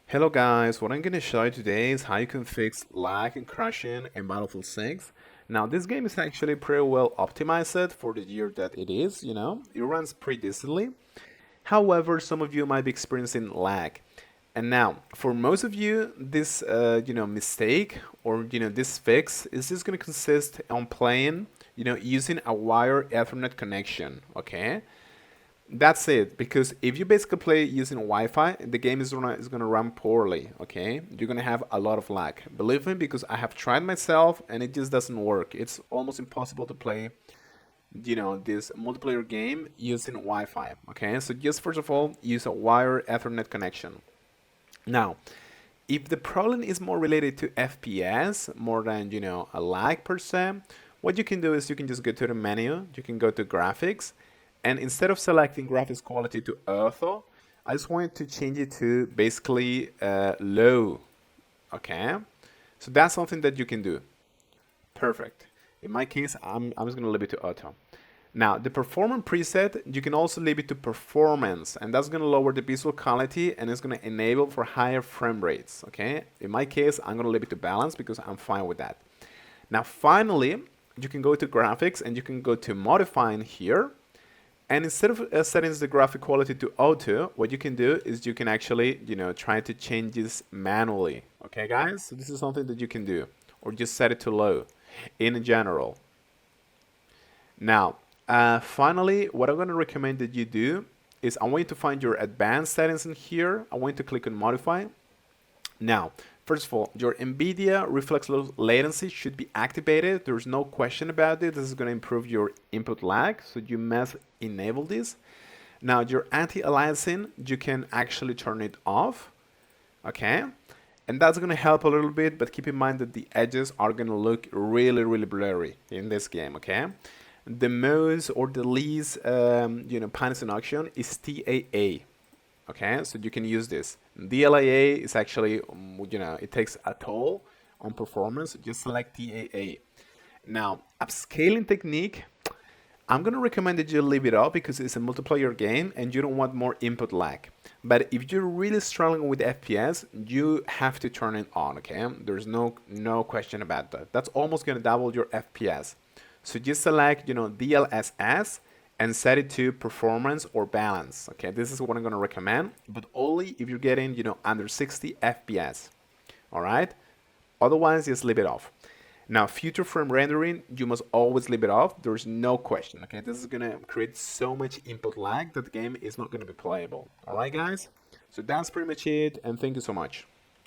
Hello guys, what I'm going to show you today is how you can fix lag and crashing in Battlefield 6. Now this game is actually pretty well optimized for the year that it is, it runs pretty decently. However, some of you might be experiencing lag. And now, for most of you, this mistake or this fix is just going to consist on playing, using a wire Ethernet connection, okay? That's it, because if you basically play using Wi-Fi, the game is gonna run poorly. Okay, you're gonna have a lot of lag. Believe me, because I have tried myself and it just doesn't work. It's almost impossible to play, this multiplayer game using Wi-Fi. Okay, so just first of all, use a wire Ethernet connection. Now, if the problem is more related to FPS more than a lag per se, what you can do is you can just go to the menu. You can go to graphics, and instead of selecting graphics quality to auto, I just want to change it to basically low. Okay, so that's something that you can do. Perfect. In my case, I'm just gonna leave it to auto. Now, the performance preset, you can also leave it to performance, and that's gonna lower the visual quality and it's gonna enable for higher frame rates. Okay, in my case, I'm gonna leave it to balance because I'm fine with that. Now, finally, you can go to graphics and you can go to modifying here. And instead of setting the graphic quality to auto, what you can do is you can actually, try to change this manually. Okay, guys? So this is something that you can do. Or just set it to low in general. Now, finally, what I'm going to recommend that you do is I want you to find your advanced settings in here. I want you to click on modify. Now, first of all, your NVIDIA reflex latency should be activated. There's no question about it. This is going to improve your input lag, so you must enable this. Now, your anti-aliasing, you can actually turn it off, okay? And that's going to help a little bit, but keep in mind that the edges are going to look really, really blurry in this game, okay? The most or the least, punishing option is TAA. Okay, so you can use this. DLAA is actually, it takes a toll on performance. Just select TAA. Now, upscaling technique, I'm going to recommend that you leave it off because it's a multiplayer game and you don't want more input lag. But if you're really struggling with FPS, you have to turn it on, okay? There's no question about that. That's almost going to double your FPS. So just select, DLSS and set it to performance or balance. Okay, this is what I'm going to recommend, but only if you're getting, under 60 FPS. All right, otherwise just leave it off. Now, future frame rendering, you must always leave it off. There's no question. Okay, this is going to create so much input lag that the game is not going to be playable. All right, guys, so that's pretty much it, and thank you so much.